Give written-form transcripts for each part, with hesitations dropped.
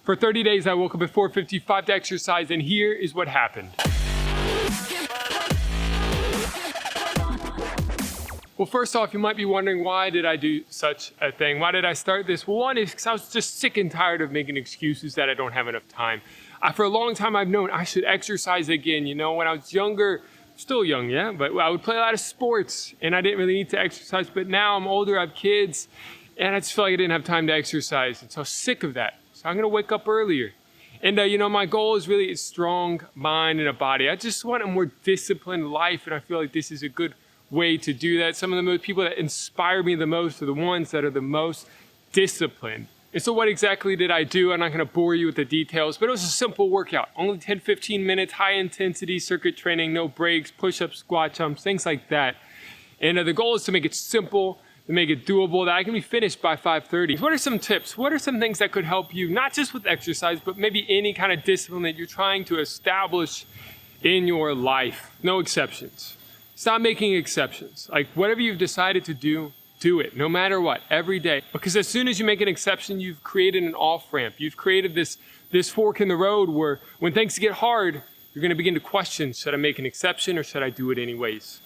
For 30 days, I woke up at 4:55 to exercise, and here is what happened. Well, first off, you might be wondering, why did I do such a thing? Why did I start this? Well, one is because I was just sick and tired of making excuses that I don't have enough time. For a long time, I've known I should exercise again. You know, when I was younger, still young, yeah, but I would play a lot of sports, and I didn't really need to exercise. But now I'm older, I have kids, and I just feel like I didn't have time to exercise. And so I was sick of that. So I'm going to wake up earlier. And, my goal is really a strong mind and a body. I just want a more disciplined life, and I feel like this is a good way to do that. Some of the people that inspire me the most are the ones that are the most disciplined. And so what exactly did I do? I'm not going to bore you with the details, but it was a simple workout. Only 10, 15 minutes, high intensity circuit training, no breaks, push-ups, squat jumps, things like that. And the goal is to make it simple, to make it doable, that I can be finished by 5:30. What are some tips? What are some things that could help you, not just with exercise, but maybe any kind of discipline that you're trying to establish in your life? No exceptions. Stop making exceptions. Like, whatever you've decided to do, do it, no matter what, every day. Because as soon as you make an exception, you've created an off-ramp. You've created this fork in the road where when things get hard, you're going to begin to question, should I make an exception or should I do it anyways?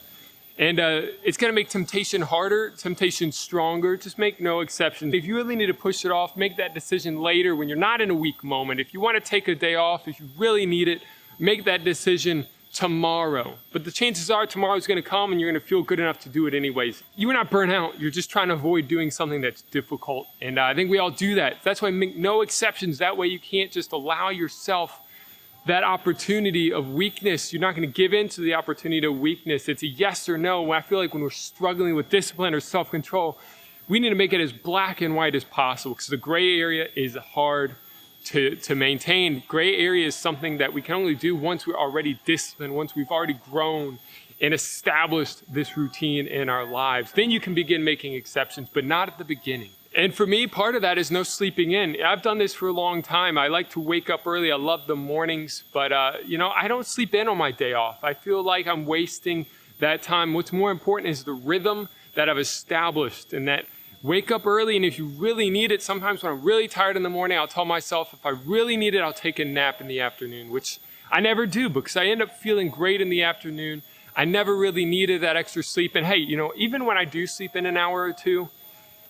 And it's going to make temptation harder, temptation stronger. Just make no exceptions. If you really need to push it off, make that decision later when you're not in a weak moment. If you want to take a day off, if you really need it, make that decision tomorrow. But the chances are tomorrow is going to come and you're going to feel good enough to do it anyways. You are not burnt out. You're just trying to avoid doing something that's difficult. And I think we all do that. That's why make no exceptions. That way you can't just allow yourself that opportunity of weakness. You're not going to give in to the opportunity of weakness. It's a yes or no. I feel like when we're struggling with discipline or self-control, we need to make it as black and white as possible, because the gray area is hard to maintain. Gray area is something that we can only do once we're already disciplined, once we've already grown and established this routine in our lives. Then you can begin making exceptions, but not at the beginning. And for me, part of that is no sleeping in. I've done this for a long time. I like to wake up early. I love the mornings, but I don't sleep in on my day off. I feel like I'm wasting that time. What's more important is the rhythm that I've established, and that wake up early. And if you really need it, sometimes when I'm really tired in the morning, I'll tell myself if I really need it, I'll take a nap in the afternoon, which I never do because I end up feeling great in the afternoon. I never really needed that extra sleep. And hey, even when I do sleep in an hour or two,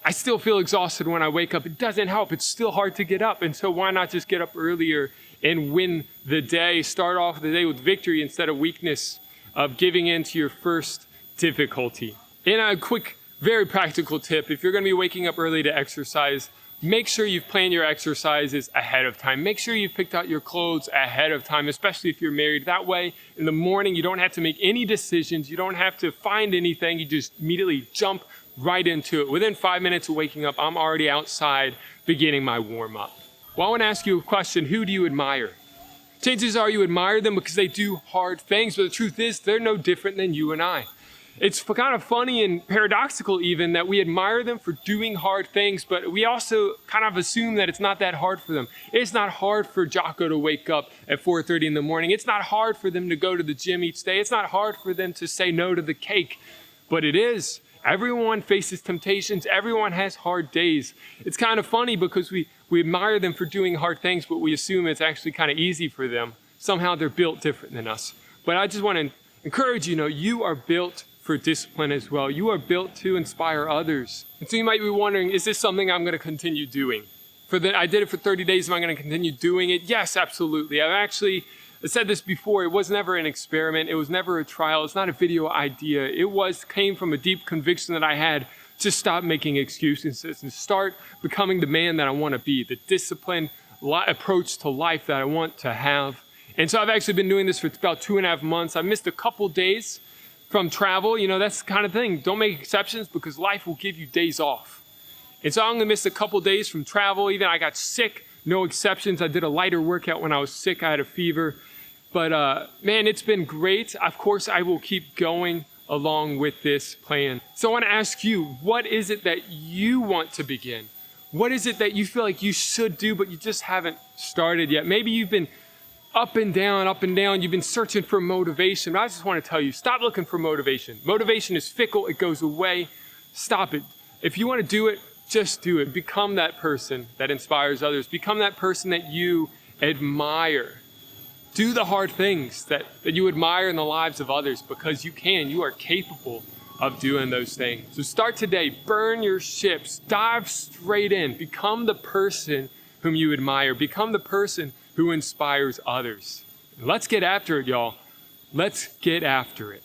I still feel exhausted when I wake up. It doesn't help. It's still hard to get up. And so why not just get up earlier and win the day, start off the day with victory instead of weakness, of giving in to your first difficulty. And a quick, very practical tip: if you're going to be waking up early to exercise, make sure you've planned your exercises ahead of time. Make sure you've picked out your clothes ahead of time, especially if you're married. That way, in the morning, you don't have to make any decisions. You don't have to find anything. You just immediately jump right into it. Within 5 minutes of waking up, I'm already outside beginning my warm-up. Well, I want to ask you a question. Who do you admire? Chances are you admire them because they do hard things, but the truth is they're no different than you and I. It's kind of funny and paradoxical even that we admire them for doing hard things, but we also kind of assume that it's not that hard for them. It's not hard for Jocko to wake up at 4:30 in the morning. It's not hard for them to go to the gym each day. It's not hard for them to say no to the cake, but it is. Everyone faces temptations. Everyone has hard days. It's kind of funny because we admire them for doing hard things, but we assume it's actually kind of easy for them. Somehow they're built different than us. But I just want to encourage you, you are built for discipline as well. You are built to inspire others. And so you might be wondering, is this something I'm going to continue doing? I did it for 30 days. Am I going to continue doing it? Yes, absolutely. I said this before. It was never an experiment. It was never a trial. It's not a video idea. It came from a deep conviction that I had to stop making excuses and start becoming the man that I want to be, the disciplined approach to life that I want to have. And so I've actually been doing this for about 2.5 months. I missed a couple days from travel. That's the kind of thing. Don't make exceptions because life will give you days off. And so I'm going to miss a couple days from travel. Even I got sick, no exceptions. I did a lighter workout when I was sick. I had a fever. But man, it's been great. Of course, I will keep going along with this plan. So I want to ask you, what is it that you want to begin? What is it that you feel like you should do, but you just haven't started yet? Maybe you've been up and down. You've been searching for motivation. But I just want to tell you, stop looking for motivation. Motivation is fickle. It goes away. Stop it. If you want to do it, Just do it. Become that person that inspires others. Become that person that you admire. Do the hard things that you admire in the lives of others, because you can. You are capable of doing those things. So start today. Burn your ships. Dive straight in. Become the person whom you admire. Become the person who inspires others. Let's get after it, y'all. Let's get after it.